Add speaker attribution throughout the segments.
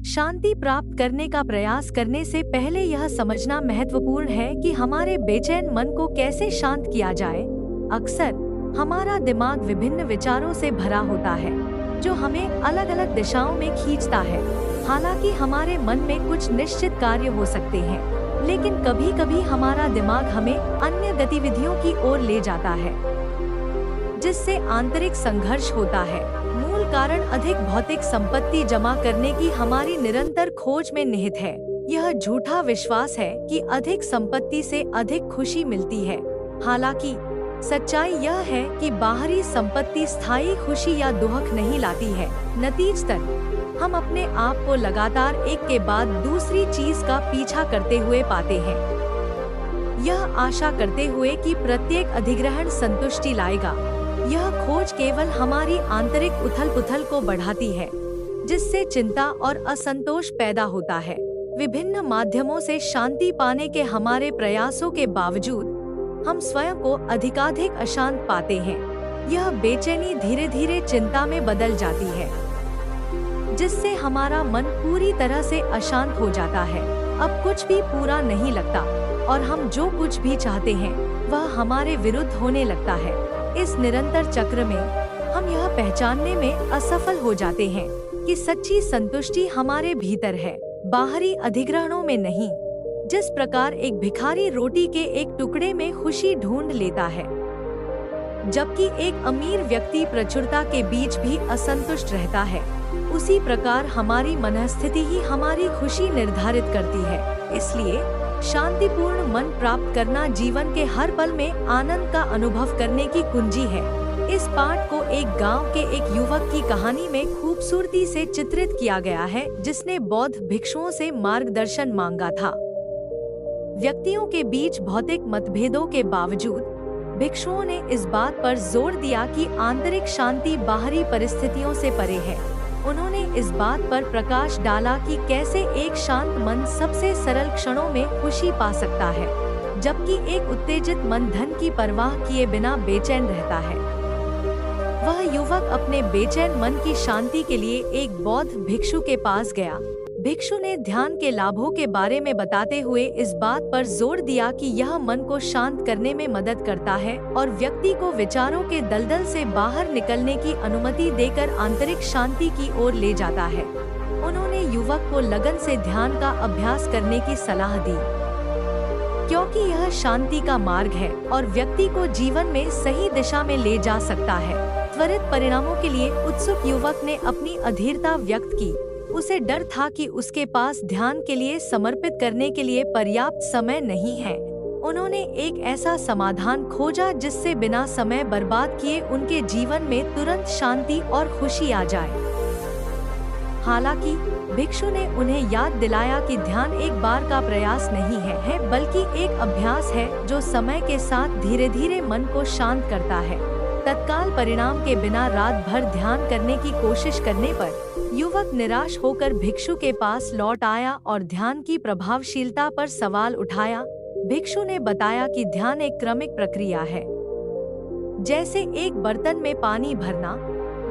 Speaker 1: शांति प्राप्त करने का प्रयास करने से पहले यह समझना महत्वपूर्ण है कि हमारे बेचैन मन को कैसे शांत किया जाए। अक्सर हमारा दिमाग विभिन्न विचारों से भरा होता है जो हमें अलग अलग दिशाओं में खींचता है। हालांकि हमारे मन में कुछ निश्चित कार्य हो सकते हैं, लेकिन कभी कभी हमारा दिमाग हमें अन्य गतिविधियों की ओर ले जाता है, जिससे आंतरिक संघर्ष होता है। मूल कारण अधिक भौतिक संपत्ति जमा करने की हमारी निरंतर खोज में निहित है। यह झूठा विश्वास है कि अधिक संपत्ति से अधिक खुशी मिलती है। हालांकि सच्चाई यह है कि बाहरी संपत्ति स्थायी खुशी या दुख नहीं लाती है। नतीजतन हम अपने आप को लगातार एक के बाद दूसरी चीज का पीछा करते हुए पाते हैं, यह आशा करते हुए कि प्रत्येक अधिग्रहण संतुष्टि लाएगा। यह खोज केवल हमारी आंतरिक उथल-पुथल को बढ़ाती है, जिससे चिंता और असंतोष पैदा होता है। विभिन्न माध्यमों से शांति पाने के हमारे प्रयासों के बावजूद हम स्वयं को अधिकाधिक अशांत पाते हैं। यह बेचैनी धीरे धीरे चिंता में बदल जाती है, जिससे हमारा मन पूरी तरह से अशांत हो जाता है। अब कुछ भी पूरा नहीं लगता और हम जो कुछ भी चाहते हैं वह हमारे विरुद्ध होने लगता है। इस निरंतर चक्र में हम यह पहचानने में असफल हो जाते हैं कि सच्ची संतुष्टि हमारे भीतर है, बाहरी अधिग्रहणों में नहीं। जिस प्रकार एक भिखारी रोटी के एक टुकड़े में खुशी ढूंढ लेता है, जबकि एक अमीर व्यक्ति प्रचुरता के बीच भी असंतुष्ट रहता है, उसी प्रकार हमारी मनस्थिति ही हमारी खुशी निर्धारित करती है। इसलिए शांतिपूर्ण मन प्राप्त करना जीवन के हर पल में आनंद का अनुभव करने की कुंजी है। इस पाठ को एक गांव के एक युवक की कहानी में खूबसूरती से चित्रित किया गया है, जिसने बौद्ध भिक्षुओं से मार्गदर्शन मांगा था। व्यक्तियों के बीच भौतिक मतभेदों के बावजूद भिक्षुओं ने इस बात पर जोर दिया कि आंतरिक शांति बाहरी परिस्थितियों से परे है। उन्होंने इस बात पर प्रकाश डाला कि कैसे एक शांत मन सबसे सरल क्षणों में खुशी पा सकता है, जबकि एक उत्तेजित मन धन की परवाह किए बिना बेचैन रहता है। वह युवक अपने बेचैन मन की शांति के लिए एक बौद्ध भिक्षु के पास गया। भिक्षु ने ध्यान के लाभों के बारे में बताते हुए इस बात पर जोर दिया कि यह मन को शांत करने में मदद करता है और व्यक्ति को विचारों के दलदल से बाहर निकलने की अनुमति देकर आंतरिक शांति की ओर ले जाता है। उन्होंने युवक को लगन से ध्यान का अभ्यास करने की सलाह दी, क्योंकि यह शांति का मार्ग है और व्यक्ति को जीवन में सही दिशा में ले जा सकता है। त्वरित परिणामों के लिए उत्सुक युवक ने अपनी अधीरता व्यक्त की। उसे डर था कि उसके पास ध्यान के लिए समर्पित करने के लिए पर्याप्त समय नहीं है। उन्होंने एक ऐसा समाधान खोजा जिससे बिना समय बर्बाद किए उनके जीवन में तुरंत शांति और खुशी आ जाए। हालांकि भिक्षु ने उन्हें याद दिलाया कि ध्यान एक बार का प्रयास नहीं है, बल्कि एक अभ्यास है जो समय के साथ धीरे धीरे मन को शांत करता है। तत्काल परिणाम के बिना रात भर ध्यान करने की कोशिश करने पर युवक निराश होकर भिक्षु के पास लौट आया और ध्यान की प्रभावशीलता पर सवाल उठाया। भिक्षु ने बताया कि ध्यान एक क्रमिक प्रक्रिया है, जैसे एक बर्तन में पानी भरना।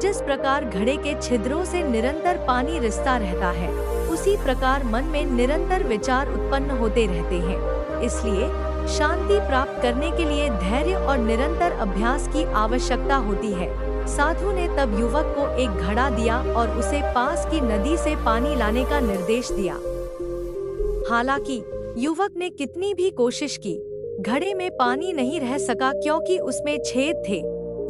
Speaker 1: जिस प्रकार घड़े के छिद्रों से निरंतर पानी रिसता रहता है, उसी प्रकार मन में निरंतर विचार उत्पन्न होते रहते हैं। इसलिए शांति प्राप्त करने के लिए धैर्य और निरंतर अभ्यास की आवश्यकता होती है। साधु ने तब युवक को एक घड़ा दिया और उसे पास की नदी से पानी लाने का निर्देश दिया। हालांकि युवक ने कितनी भी कोशिश की, घड़े में पानी नहीं रह सका क्योंकि उसमें छेद थे।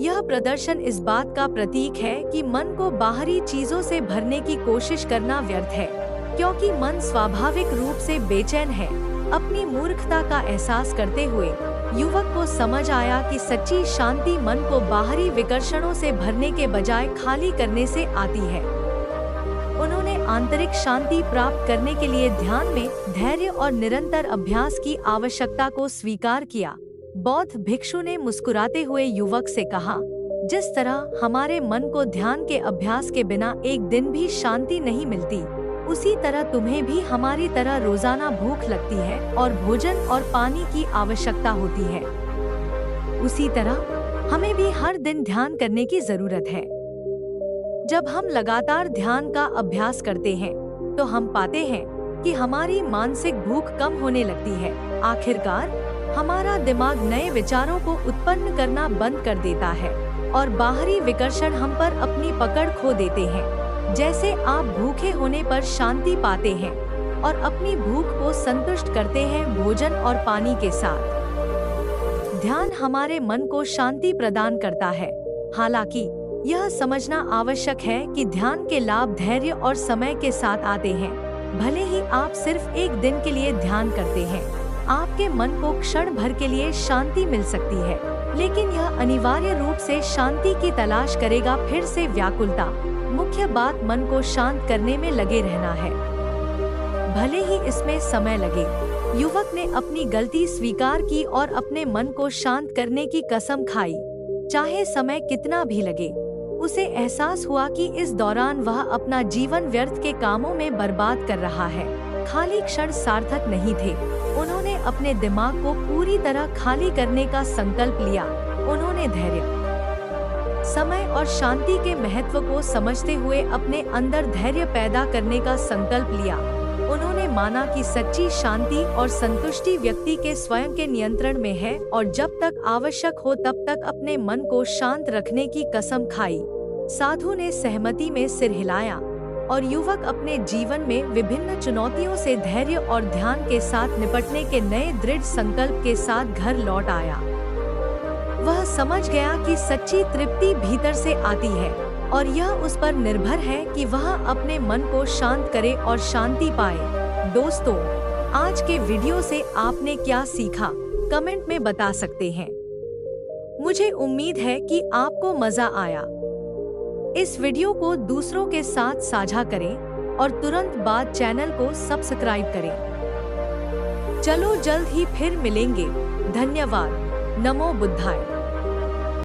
Speaker 1: यह प्रदर्शन इस बात का प्रतीक है कि मन को बाहरी चीजों से भरने की कोशिश करना व्यर्थ है, क्योंकि मन स्वाभाविक रूप से बेचैन है। अपनी मूर्खता का एहसास करते हुए युवक को समझ आया कि सच्ची शांति मन को बाहरी विकर्षणों से भरने के बजाय खाली करने से आती है। उन्होंने आंतरिक शांति प्राप्त करने के लिए ध्यान में धैर्य और निरंतर अभ्यास की आवश्यकता को स्वीकार किया। बौद्ध भिक्षु ने मुस्कुराते हुए युवक से कहा, जिस तरह हमारे मन को ध्यान के अभ्यास के बिना एक दिन भी शांति नहीं मिलती, उसी तरह तुम्हें भी हमारी तरह रोजाना भूख लगती है और भोजन और पानी की आवश्यकता होती है। उसी तरह हमें भी हर दिन ध्यान करने की जरूरत है। जब हम लगातार ध्यान का अभ्यास करते हैं, तो हम पाते हैं कि हमारी मानसिक भूख कम होने लगती है। आखिरकार हमारा दिमाग नए विचारों को उत्पन्न करना बंद कर देता है और बाहरी विकर्षण हम पर अपनी पकड़ खो देते हैं। जैसे आप भूखे होने पर शांति पाते हैं और अपनी भूख को संतुष्ट करते हैं भोजन और पानी के साथ। ध्यान हमारे मन को शांति प्रदान करता है। हालांकि यह समझना आवश्यक है कि ध्यान के लाभ धैर्य और समय के साथ आते हैं। भले ही आप सिर्फ एक दिन के लिए ध्यान करते हैं, आपके मन को क्षण भर के लिए शांति मिल सकती है, लेकिन यह अनिवार्य रूप से शांति की तलाश करेगा। फिर से व्याकुलता। मुख्य बात मन को शांत करने में लगे रहना है, भले ही इसमें समय लगे। युवक ने अपनी गलती स्वीकार की और अपने मन को शांत करने की कसम खाई, चाहे समय कितना भी लगे। उसे एहसास हुआ कि इस दौरान वह अपना जीवन व्यर्थ के कामों में बर्बाद कर रहा है। खाली क्षण सार्थक नहीं थे। उन्होंने अपने दिमाग को पूरी तरह खाली करने का संकल्प लिया। उन्होंने धैर्य, समय और शांति के महत्व को समझते हुए अपने अंदर धैर्य पैदा करने का संकल्प लिया। उन्होंने माना कि सच्ची शांति और संतुष्टि व्यक्ति के स्वयं के नियंत्रण में है और जब तक आवश्यक हो तब तक अपने मन को शांत रखने की कसम खाई। साधु ने सहमति में सिर हिलाया और युवक अपने जीवन में विभिन्न चुनौतियों से धैर्य और ध्यान के साथ निपटने के नए दृढ़ संकल्प के साथ घर लौट आया। वह समझ गया कि सच्ची तृप्ति भीतर से आती है और यह उस पर निर्भर है कि वह अपने मन को शांत करे और शांति पाए। दोस्तों, आज के वीडियो से आपने क्या सीखा, कमेंट में बता सकते हैं। मुझे उम्मीद है कि आपको मजा आया। इस वीडियो को दूसरों के साथ साझा करें और तुरंत बाद चैनल को सब्सक्राइब करें। चलो जल्द ही फिर मिलेंगे। धन्यवाद। नमो बुद्धाय।